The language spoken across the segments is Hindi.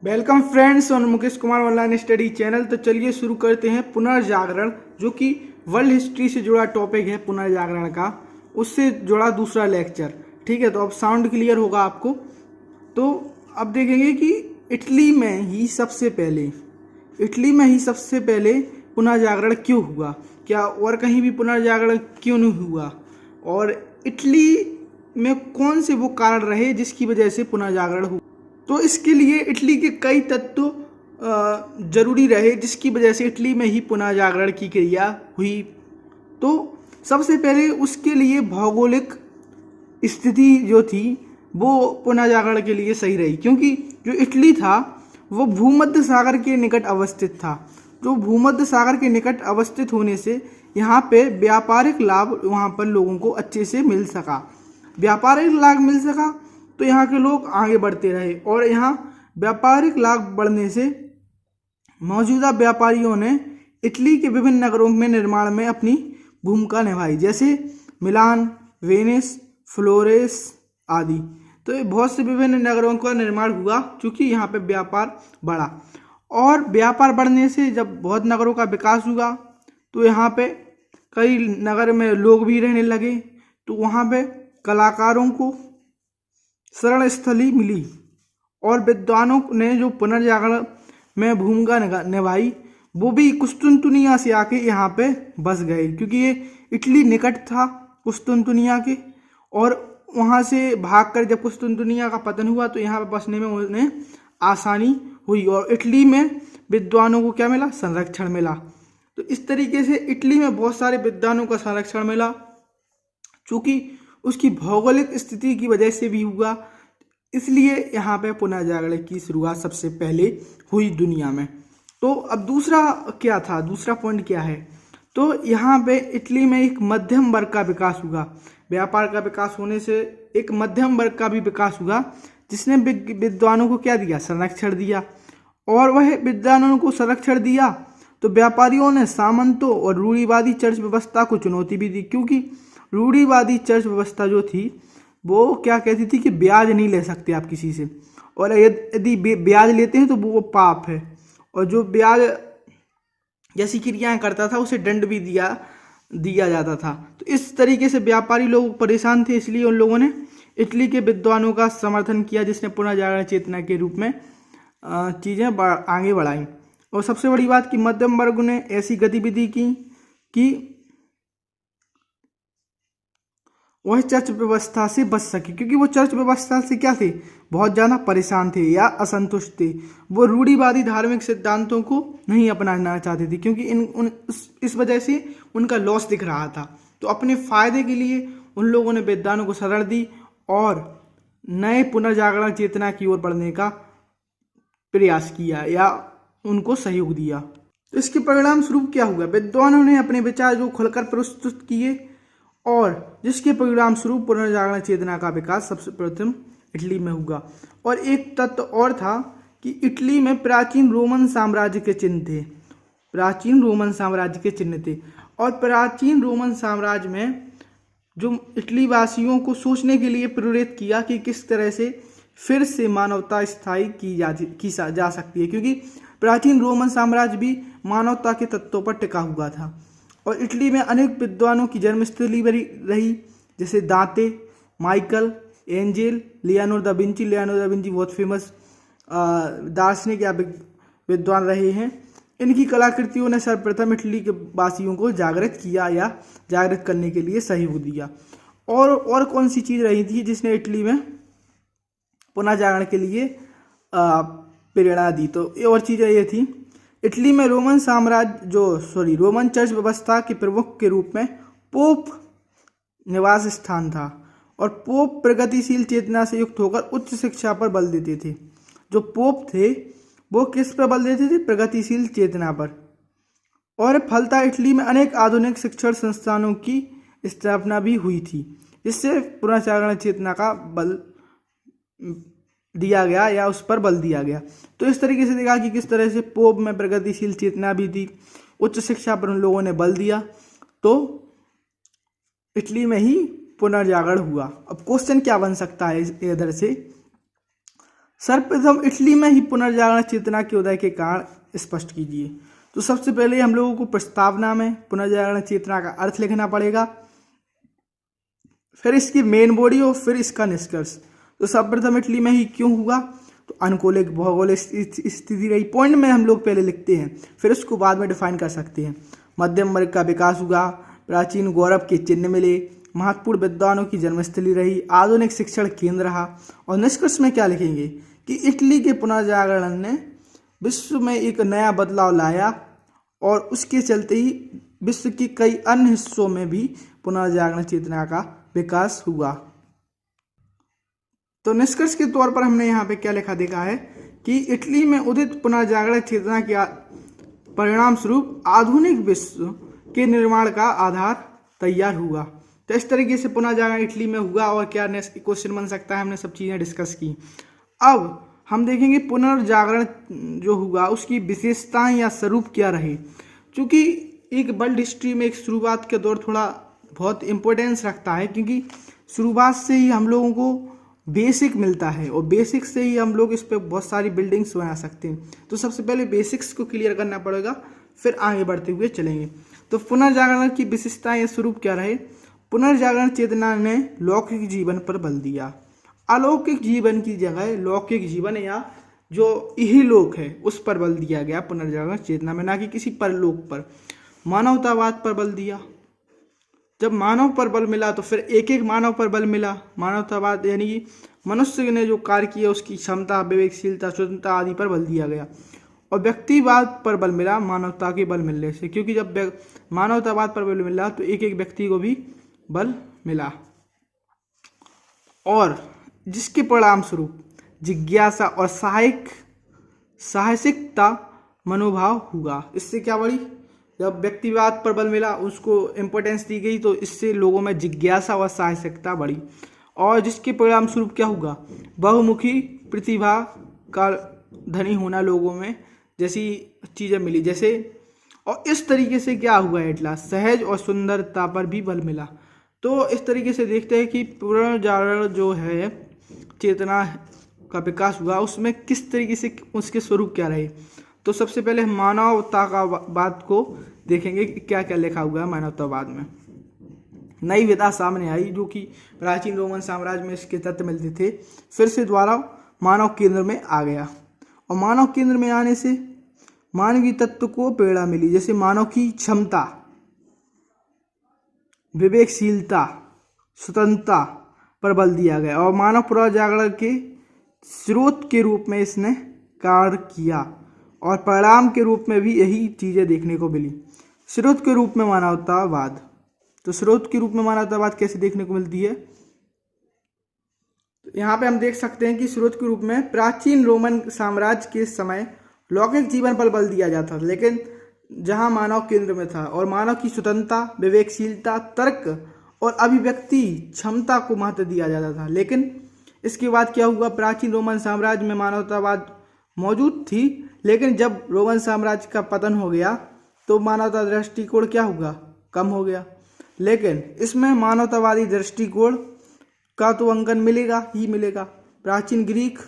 Welcome friends on Mukesh Kumar online study channel. तो चलिए शुरू करते हैं पुनर्जागरण, जो कि वर्ल्ड हिस्ट्री से जुड़ा टॉपिक है पुनर्जागरण का, उससे जुड़ा दूसरा लेक्चर। ठीक है, तो अब साउंड क्लियर होगा आपको। तो अब देखेंगे कि इटली में ही सबसे पहले पुनर्जागरण क्यों हुआ, क्या और कहीं भी पुनर्जागरण क्यों नहीं हुआ, और इटली में कौन से वो कारण रहे जिसकी वजह से पुनर्जागरण हुआ। तो इसके लिए इटली के कई तत्व जरूरी रहे जिसकी वजह से इटली में ही पुनर्जागरण की क्रिया हुई। तो सबसे पहले उसके लिए भौगोलिक स्थिति जो थी वो पुनर्जागरण के लिए सही रही, क्योंकि जो इटली था वो भूमध्य सागर के निकट अवस्थित था। जो भूमध्य सागर के निकट अवस्थित होने से यहाँ पे व्यापारिक लाभ वहाँ पर लोगों को अच्छे से मिल सका। व्यापारिक लाभ मिल सका तो यहाँ के लोग आगे बढ़ते रहे, और यहाँ व्यापारिक लाभ बढ़ने से मौजूदा व्यापारियों ने इटली के विभिन्न नगरों में निर्माण में अपनी भूमिका निभाई, जैसे मिलान, वेनिस, फ्लोरेंस आदि। तो ये बहुत से विभिन्न नगरों का निर्माण हुआ क्योंकि यहाँ पे व्यापार बढ़ा, और व्यापार बढ़ने से जब बहुत नगरों का विकास हुआ तो यहाँ पे कई नगर में लोग भी रहने लगे, तो वहाँ पे कलाकारों को शरण स्थली मिली, और विद्वानों ने जो पुनर्जागरण में भूमिका निभाई वो भी कुस्तुनतुनिया से आके यहाँ पे बस गए, क्योंकि ये इटली निकट था कुस्तुनतुनिया के, और वहाँ से भागकर जब कुस्तुनतुनिया का पतन हुआ तो यहाँ पे बसने में उन्हें आसानी हुई, और इटली में विद्वानों को क्या मिला, संरक्षण मिला। तो इस तरीके से इटली में बहुत सारे विद्वानों का संरक्षण मिला, चूँकि उसकी भौगोलिक स्थिति की वजह से भी हुआ, इसलिए यहाँ पे पुनर्जागरण की शुरुआत सबसे पहले हुई दुनिया में। तो अब दूसरा क्या था, दूसरा पॉइंट क्या है, तो यहाँ पे इटली में एक मध्यम वर्ग का विकास हुआ। व्यापार का विकास होने से एक मध्यम वर्ग का भी विकास हुआ, जिसने विद्वानों को क्या दिया, संरक्षण दिया। और वह विद्वानों को संरक्षण दिया तो व्यापारियों ने सामंतों और रूढ़िवादी चर्च व्यवस्था को चुनौती भी दी, क्योंकि रूढ़िवादी चर्च व्यवस्था जो थी वो क्या कहती थी कि ब्याज नहीं ले सकते आप किसी से, और यदि ब्याज लेते हैं तो वो पाप है, और जो ब्याज जैसी क्रियाएं करता था उसे दंड भी दिया जाता था। तो इस तरीके से व्यापारी लोग परेशान थे, इसलिए उन लोगों ने इटली के विद्वानों का समर्थन किया, जिसने पुनर्जागरण चेतना के रूप में चीज़ें आगे बढ़ाई। और सबसे बड़ी बात कि मध्यम वर्ग ने ऐसी गतिविधि की कि वह चर्च व्यवस्था से बच सके, क्योंकि वो चर्च व्यवस्था से क्या थे, बहुत ज़्यादा परेशान थे या असंतुष्ट थे। वो रूढ़िवादी धार्मिक सिद्धांतों को नहीं अपनाना चाहते थे, क्योंकि इस वजह से उनका लॉस दिख रहा था। तो अपने फायदे के लिए उन लोगों ने विद्वानों को शरण दी और नए पुनर्जागरण चेतना की ओर बढ़ने का प्रयास किया या उनको सहयोग दिया। तो इसके परिणाम स्वरूप क्या हुआ, विद्वानों ने अपने विचार जो खुलकर प्रस्तुत किए, और जिसके परिणाम स्वरूप पुनर्जागरण चेतना का विकास सबसे प्रथम इटली में हुआ। और एक तत्व और था कि इटली में प्राचीन रोमन साम्राज्य के चिन्ह थे, और प्राचीन रोमन साम्राज्य में जो इटली वासियों को सोचने के लिए प्रेरित किया कि किस तरह से फिर से मानवता स्थायी की जा सकती है, क्योंकि प्राचीन रोमन साम्राज्य भी मानवता के तत्वों पर टिका हुआ था। और इटली में अनेक विद्वानों की जन्मस्थली रही, जैसे दांते, Michael angel, Leonardo da Vinci बहुत फेमस दार्शनिक या विद्वान रहे हैं। इनकी कलाकृतियों ने सर्वप्रथम इटली के वासियों को जागृत किया या जागृत करने के लिए सहयोग दिया। और कौन सी चीज़ रही थी जिसने इटली में पुनर्जागरण के लिए प्रेरणा दी, तो ये और चीज़ें ये थी, इटली में रोमन चर्च व्यवस्था के प्रमुख के रूप में पोप निवास स्थान था, और पोप प्रगतिशील चेतना से युक्त होकर उच्च शिक्षा पर बल देते थे। जो पोप थे वो किस पर बल देते थे, प्रगतिशील चेतना पर। और फलतः इटली में अनेक आधुनिक शिक्षण संस्थानों की स्थापना भी हुई थी, जिससे पुनर्जागरण चेतना का बल दिया गया या उस पर बल दिया गया। तो इस तरीके से देखा कि किस तरह से पोप में प्रगतिशील चेतना भी थी, उच्च शिक्षा पर उन लोगों ने बल दिया, तो इटली में ही पुनर्जागरण हुआ। अब क्वेश्चन क्या बन सकता है इधर से, सर्वप्रथम इटली में ही पुनर्जागरण चेतना के उदय के कारण स्पष्ट कीजिए। तो सबसे पहले हम लोगों को प्रस्तावना में पुनर्जागरण चेतना का अर्थ लिखना पड़ेगा, फिर इसकी मेन बॉडी और फिर इसका निष्कर्ष। तो सर्वप्रथम इटली में ही क्यों हुआ, तो अनुकूलित भौगोलिक स्थिति रही। पॉइंट में हम लोग पहले लिखते हैं, फिर उसको बाद में डिफाइन कर सकते हैं। मध्यम वर्ग का विकास हुआ, प्राचीन गौरव के चिन्ह मिले, महत्वपूर्ण विद्वानों की जन्मस्थली रही, आधुनिक शिक्षण केंद्र रहा। और निष्कर्ष में क्या लिखेंगे कि इटली के पुनर्जागरण ने विश्व में एक नया बदलाव लाया और उसके चलते ही विश्व के कई अन्य हिस्सों में भी पुनर्जागरण चेतना का विकास हुआ। तो निष्कर्ष के तौर पर हमने यहाँ पे क्या लिखा देखा है कि इटली में उदित पुनर्जागरण चेतना के परिणाम स्वरूप आधुनिक विश्व के निर्माण का आधार तैयार हुआ। तो इस तरीके से पुनर्जागरण इटली में हुआ और क्या क्वेश्चन बन सकता है, हमने सब चीज़ें डिस्कस की। अब हम देखेंगे पुनर्जागरण जो हुआ उसकी विशेषताएं या स्वरूप क्या रहे। क्योंकि एक वर्ल्ड हिस्ट्री में एक शुरुआत के दौर थोड़ा बहुत इम्पोर्टेंस रखता है, क्योंकि शुरुआत से ही हम लोगों को बेसिक मिलता है और बेसिक से ही हम लोग इस पर बहुत सारी बिल्डिंग्स बना सकते हैं। तो सबसे पहले बेसिक्स को क्लियर करना पड़ेगा, फिर आगे बढ़ते हुए चलेंगे। तो पुनर्जागरण की विशेषताएं या स्वरूप क्या रहे। पुनर्जागरण चेतना ने लौकिक जीवन पर बल दिया। अलौकिक जीवन की जगह लौकिक जीवन या जो इहलोक है उस पर बल दिया गया पुनर्जागरण चेतना में, ना कि किसी परलोक पर। मानवतावाद पर बल दिया। जब मानव पर बल मिला तो फिर एक एक मानव पर बल मिला। मानवतावाद यानी कि मनुष्य ने जो कार्य किया उसकी क्षमता, विवेकशीलता, स्वतंत्रता आदि पर बल दिया गया। और व्यक्तिवाद पर बल मिला मानवता के बल मिलने से, क्योंकि जब मानवतावाद पर बल मिला तो एक एक व्यक्ति को भी बल मिला और जिसके परिणाम स्वरूप जिज्ञासा और साहसिकता मनोभाव हुआ। इससे क्या बढ़ी, जब व्यक्तिवाद पर बल मिला उसको इम्पोर्टेंस दी गई तो इससे लोगों में जिज्ञासा और साहसिकता बढ़ी और जिसके परिणाम स्वरूप क्या हुआ, बहुमुखी प्रतिभा का धनी होना लोगों में जैसी चीज़ें मिली जैसे। और इस तरीके से क्या हुआ, एटलास सहज और सुंदरता पर भी बल मिला। तो इस तरीके से देखते हैं कि पुनर्जागरण जो है चेतना का विकास हुआ उसमें किस तरीके से उसके स्वरूप क्या रहे। तो सबसे पहले मानवता का बात को देखेंगे कि क्या क्या लिखा हुआ है मानवतावाद में। नई विधा सामने आई जो कि प्राचीन रोमन साम्राज्य में इसके तत्व मिलते थे, फिर से द्वारा मानव केंद्र में आ गया और मानव केंद्र में आने से मानवीय तत्व को प्रेरणा मिली, जैसे मानव की क्षमता, विवेकशीलता, स्वतंत्रता पर बल दिया गया और मानव पुनर्जागरण के स्रोत के रूप में इसने कार्य किया और परिणाम के रूप में भी यही चीज़ें देखने को मिली। स्रोत के रूप में मानवतावाद, तो स्रोत के रूप में मानवतावाद कैसे देखने को मिलती है, यहाँ पे हम देख सकते हैं कि स्रोत के रूप में प्राचीन रोमन साम्राज्य के समय लौकिक जीवन पर बल दिया जाता था, लेकिन जहाँ मानव केंद्र में था और मानव की स्वतंत्रता, विवेकशीलता, तर्क और अभिव्यक्ति क्षमता को महत्व दिया जाता था। लेकिन इसके बाद क्या हुआ, प्राचीन रोमन साम्राज्य में मानवतावाद मौजूद थी, लेकिन जब रोमन साम्राज्य का पतन हो गया तो मानवता दृष्टिकोण क्या होगा, कम हो गया। लेकिन इसमें मानवतावादी दृष्टिकोण का तो अंकन मिलेगा ही मिलेगा। प्राचीन ग्रीक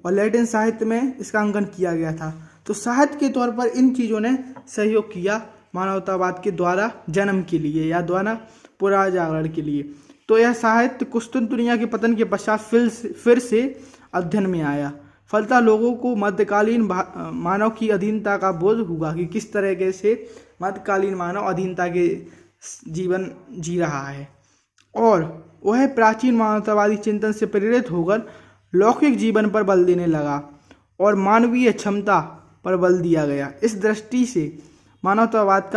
और लैटिन साहित्य में इसका अंकन किया गया था। तो साहित्य के तौर पर इन चीज़ों ने सहयोग किया मानवतावाद के द्वारा जन्म के लिए या द्वारा पुनर्जागरण के लिए। तो यह साहित्य कुस्तुनतुनिया के पतन के पश्चात फिर से अध्ययन में आया। फलतः लोगों को मध्यकालीन मानव की अधीनता का बोध हुआ कि किस तरीके से मध्यकालीन मानव अधीनता के जीवन जी रहा है और वह प्राचीन मानवतावादी चिंतन से प्रेरित होकर लौकिक जीवन पर बल देने लगा और मानवीय क्षमता पर बल दिया गया। इस दृष्टि से मानवतावाद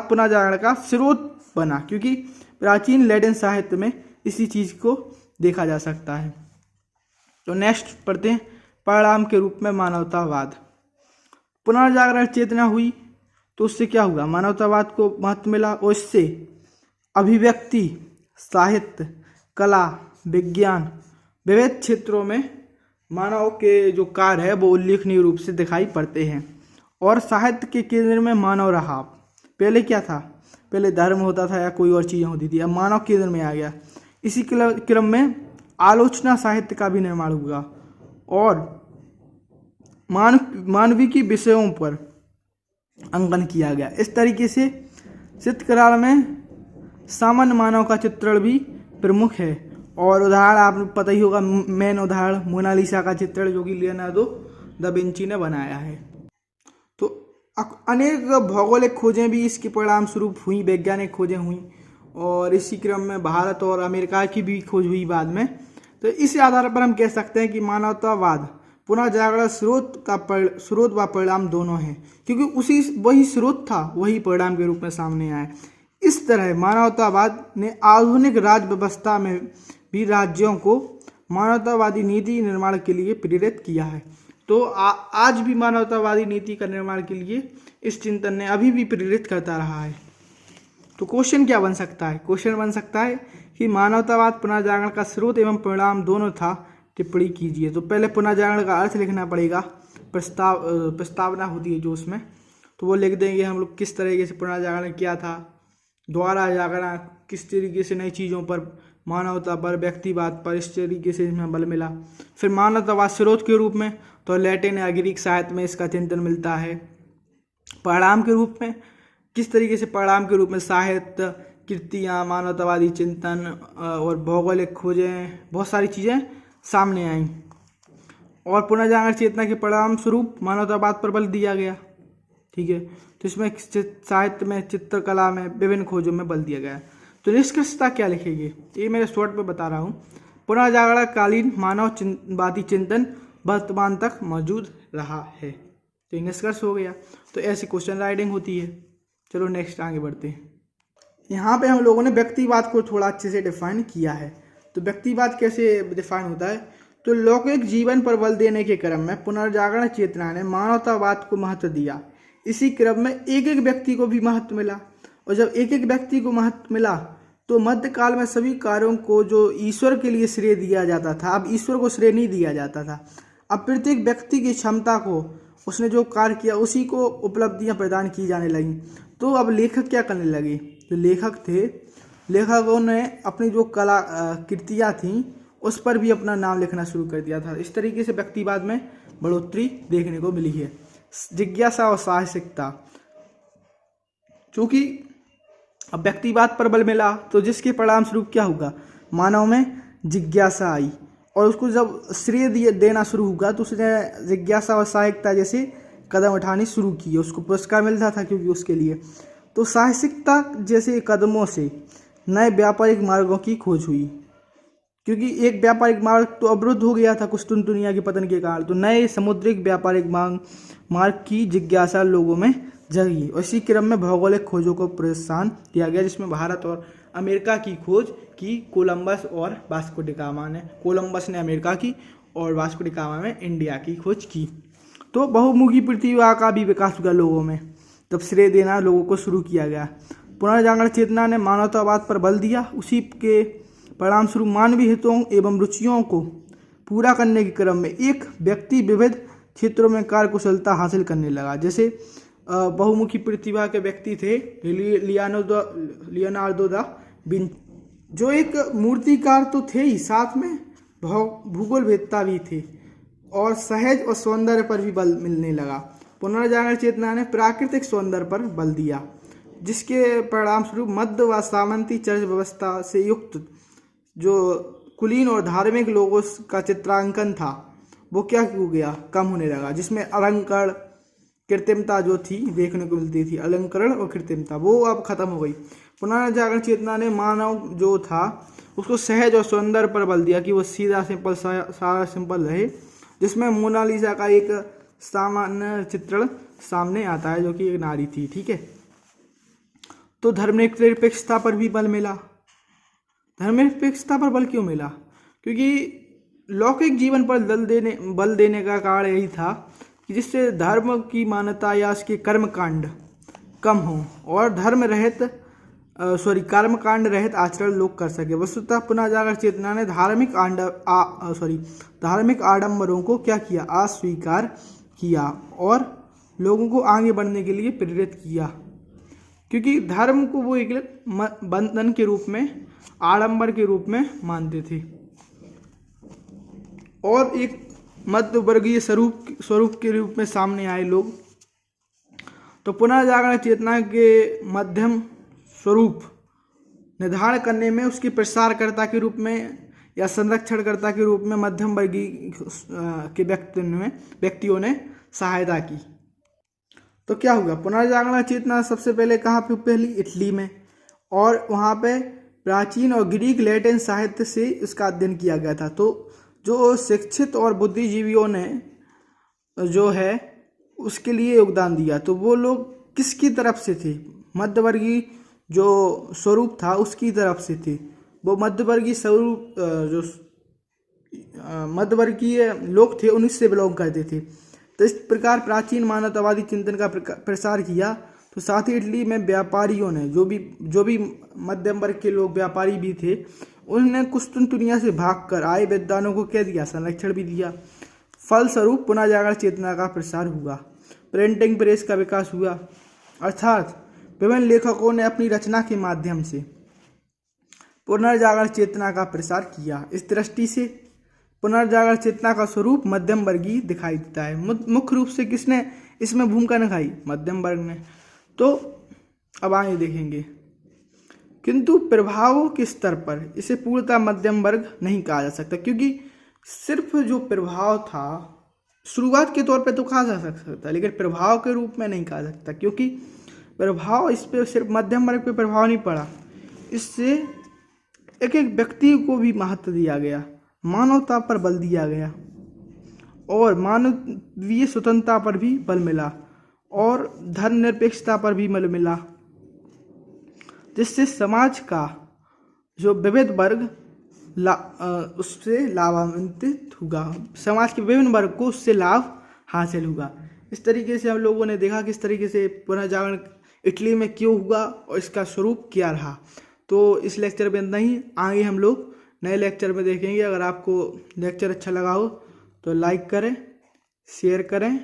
पुनर्जागरण का स्रोत बना, क्योंकि प्राचीन लैटिन साहित्य में इसी चीज़ को देखा जा सकता है। तो नेक्स्ट पढ़ते हैं, परिणाम के रूप में मानवतावाद। पुनर्जागरण चेतना हुई तो उससे क्या हुआ, मानवतावाद को महत्व मिला और इससे अभिव्यक्ति, साहित्य, कला, विज्ञान, विविध क्षेत्रों में मानव के जो कार्य है वो उल्लेखनीय रूप से दिखाई पड़ते हैं और साहित्य के केंद्र में मानव रहा। पहले क्या था, पहले धर्म होता था या कोई और चीज़ें होती थी, अब मानव केंद्र में आ गया। इसी क्रम में आलोचना साहित्य का भी निर्माण हुआ और मानविकी विषयों पर अंकन किया गया। इस तरीके से चित्रकला में सामान्य मानव का चित्रण भी प्रमुख है। और उदाहरण आपको पता ही होगा, मेन उदाहरण मोनालिसा का चित्रण जो कि लियोनार्डो दा विंची ने बनाया है। तो अनेक भौगोलिक खोजें भी इसके परिणाम स्वरूप हुई, वैज्ञानिक खोजें हुई और इसी क्रम में भारत और अमेरिका की भी खोज हुई बाद में। तो इस आधार पर हम कह सकते हैं कि मानवतावाद पुनर्जागरण स्रोत व परिणाम दोनों हैं, क्योंकि वही स्रोत था, वही परिणाम के रूप में सामने आया। इस तरह मानवतावाद ने आधुनिक राज्य व्यवस्था में भी राज्यों को मानवतावादी नीति निर्माण के लिए प्रेरित किया है। तो आज भी मानवतावादी नीति का निर्माण के लिए इस चिंतन ने अभी भी प्रेरित करता रहा है। तो क्वेश्चन क्या बन सकता है? क्वेश्चन बन सकता है कि मानवतावाद पुनर्जागरण का स्रोत एवं परिणाम दोनों था, टिप्पणी कीजिए। तो पहले पुनर्जागरण का अर्थ लिखना पड़ेगा, प्रस्तावना होती है जो उसमें, तो वो लिख देंगे हम लोग किस तरीके से पुनर्जागरण किया था, द्वारा जागरण किस तरीके से नई चीज़ों पर, मानवता पर, व्यक्तिवाद पर, इस तरीके से इसमें बल मिला। फिर मानवतावाद स्रोत के रूप में तो लैटिन या ग्रीक साहित्य में इसका चिंतन मिलता है। परिणाम के रूप में किस तरीके से, परिणाम के रूप में साहित्य, कृतियाँ, मानवतावादी चिंतन और भौगोलिक खोजें, बहुत सारी चीज़ें सामने आईं। और पुनर्जागरण चेतना के परिणाम स्वरूप मानवतावाद पर बल दिया गया। ठीक है, तो इसमें साहित्य में, चित्रकला में, विभिन्न खोजों में बल दिया गया। तो निष्कर्षता क्या लिखेंगे, ये मेरे शॉर्ट में बता रहा हूँ। पुनर्जागरण कालीन मानववादी चिंतन वर्तमान तक मौजूद रहा है। तो निष्कर्ष हो गया। तो ऐसी क्वेश्चन राइटिंग होती है। चलो नेक्स्ट आगे बढ़ते हैं। यहाँ पे हम लोगों ने व्यक्तिवाद को थोड़ा अच्छे से डिफाइन किया है। तो व्यक्तिवाद कैसे डिफाइन होता है? तो लौकिक जीवन पर बल देने के क्रम में पुनर्जागरण चेतना ने मानवतावाद को महत्व दिया। इसी क्रम में एक एक व्यक्ति को भी महत्व मिला, और जब एक एक व्यक्ति को महत्व मिला तो मध्यकाल में सभी कार्यों को जो ईश्वर के लिए श्रेय दिया जाता था, अब ईश्वर को श्रेय नहीं दिया जाता था। अब प्रत्येक व्यक्ति की क्षमता को, उसने जो कार्य किया उसी को उपलब्धियां प्रदान की जाने लगी। तो अब लेखक क्या करने लगे? जो लेखक थे, लेखकों ने अपनी जो कला कृतियाँ थीं उस पर भी अपना नाम लिखना शुरू कर दिया था। इस तरीके से व्यक्तिवाद में बढ़ोतरी देखने को मिली है। जिज्ञासा और साहसिकता, चूँकि अब व्यक्तिवाद पर बल मिला तो जिसके परिणाम स्वरूप क्या होगा, मानव में जिज्ञासा आई और उसको जब श्रेय देना शुरू हुआ तो उसने जिज्ञासा और साहसिकता जैसे कदम उठाने शुरू किए। उसको पुरस्कार मिलता था क्योंकि उसके लिए। तो साहसिकता जैसे कदमों से नए व्यापारिक मार्गों की खोज हुई, क्योंकि एक व्यापारिक मार्ग तो अवरुद्ध हो गया था कुस्तुनतुनिया के पतन के कारण। तो नए समुद्रिक व्यापारिक मार्ग की जिज्ञासा लोगों में जगी और इसी क्रम में भौगोलिक खोजों को प्रोत्साहन दिया गया, जिसमें भारत और अमेरिका की खोज की कोलंबस और वास्को डी गामा ने। कोलंबस ने अमेरिका की और वास्को डी गामा में इंडिया की खोज की। तो बहुमुखी प्रतिभा का भी विकास हुआ लोगों में, तब श्रेय देना लोगों को शुरू किया गया। पुनर्जागरण चेतना ने मानवतावाद पर बल दिया। उसी के परिणाम स्वरूप मानवीय हितों एवं रुचियों को पूरा करने के क्रम में एक व्यक्ति विविध क्षेत्रों में कार्यकुशलता हासिल करने लगा। जैसे बहुमुखी प्रतिभा के व्यक्ति थे लियोनार्डो दा विंची, जो एक मूर्तिकार तो थे ही, साथ में भूगोल वेत्ता भी थे और सहज और सौंदर्य पर भी बल मिलने लगा। पुनर्जागरण चेतना ने प्राकृतिक सौंदर्य पर बल दिया, जिसके परिणाम स्वरूप मध्य व सामंती चर्च व्यवस्था से युक्त जो कुलीन और धार्मिक लोगों का चित्रांकन था वो क्या हो गया, कम होने लगा। जिसमें अलंकरण, कृत्रिमता जो थी देखने को मिलती थी, अलंकरण और कृत्रिमता, वो अब खत्म हो गई। पुनर्जागरण चेतना ने मानव जो था उसको सहज और सौंदर्य पर बल दिया कि वो सीधा सिंपल सारा सिंपल रहे, जिसमें मोनालिसा का एक सामान्य चित्रण सामने आता है जो कि एक नारी थी। ठीक है, तो धर्मनिरपेक्षता पर भी बल मिला। धर्मनिरपेक्षता पर बल क्यों मिला? क्योंकि लौकिक जीवन पर बल देने का कारण यही था कि जिससे धर्म की मान्यता या उसके कर्मकांड कम हो और कर्मकांड रहित आचरण लोग कर सके। वस्तुतः पुनर्जागरण चेतना ने धार्मिक आडंबरों को क्या किया, अस्वीकार किया और लोगों को आगे बढ़ने के लिए प्रेरित किया, क्योंकि धर्म को वो एक बंधन के रूप में, आडंबर के रूप में मानते थे। और एक मध्य वर्गीय स्वरूप के रूप में सामने आए लोग। तो पुनर्जागरण चेतना के मध्यम स्वरूप निर्धारण करने में उसके प्रसारकर्ता के रूप में या संरक्षणकर्ता के रूप में मध्यम वर्गीय के व्यक्तियों ने सहायता की। तो क्या हुआ, पुनर्जागरण चेतना सबसे पहले कहाँ पे फैली? इटली में। और वहाँ पे प्राचीन और ग्रीक लैटिन साहित्य से इसका अध्ययन किया गया था। तो जो शिक्षित और बुद्धिजीवियों ने जो है उसके लिए योगदान दिया, तो वो लोग किसकी तरफ से थे? मध्यवर्गीय जो स्वरूप था उसकी तरफ से थे। वो मध्यवर्गीय स्वरूप जो मध्यवर्गीय लोग थे उन्हीं से बिलोंग करते थे। तो इस प्रकार प्राचीन मानवतावादी चिंतन का प्रसार किया। तो साथ ही इटली में व्यापारियों ने जो भी मध्यम वर्ग के लोग व्यापारी भी थे, उन्होंने कुस्तुनतुनिया से भागकर आए विद्वानों को क्या दिया? संरक्षण भी दिया। फलस्वरूप पुनर्जागरण चेतना का प्रसार हुआ, प्रिंटिंग प्रेस का विकास हुआ, अर्थात विभिन्न लेखकों ने अपनी रचना के माध्यम से पुनर्जागरण चेतना का प्रसार किया। इस दृष्टि से पुनर्जागरण चेतना का स्वरूप मध्यम वर्गीय दिखाई देता है। मुख्य रूप से किसने इसमें भूमिका निभाई? मध्यम वर्ग ने। तो अब आगे देखेंगे, किंतु प्रभावों के स्तर पर इसे पूर्णतः मध्यम वर्ग नहीं कहा जा सकता, क्योंकि सिर्फ जो प्रभाव था शुरुआत के तौर पे तो कहा जा सकता, लेकिन प्रभाव के रूप में नहीं कहा सकता, क्योंकि प्रभाव इस पे सिर्फ मध्यम वर्ग पे प्रभाव नहीं पड़ा। इससे एक एक व्यक्ति को भी महत्व दिया गया, मानवता पर बल दिया गया और मानवीय स्वतंत्रता पर भी बल मिला और धर्मनिरपेक्षता पर भी बल मिला, जिससे समाज का जो विविध वर्ग उससे लाभान्वित होगा। समाज के विभिन्न वर्ग को उससे लाभ हासिल होगा। इस तरीके से हम लोगों ने देखा किस तरीके से पुनर्जागरण इटली में क्यों हुआ और इसका स्वरूप क्या रहा। तो इस लेक्चर में इतना ही, आगे हम लोग नए लेक्चर में देखेंगे। अगर आपको लेक्चर अच्छा लगा हो तो लाइक करें, शेयर करें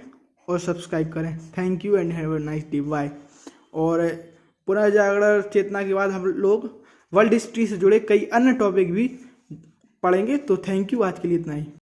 और सब्सक्राइब करें। Thank you and have a nice day, bye. और पुनर्जागरण चेतना के बाद हम लोग वर्ल्ड हिस्ट्री से जुड़े कई अन्य टॉपिक भी पढ़ेंगे। तो थैंक यू, आज के लिए इतना ही।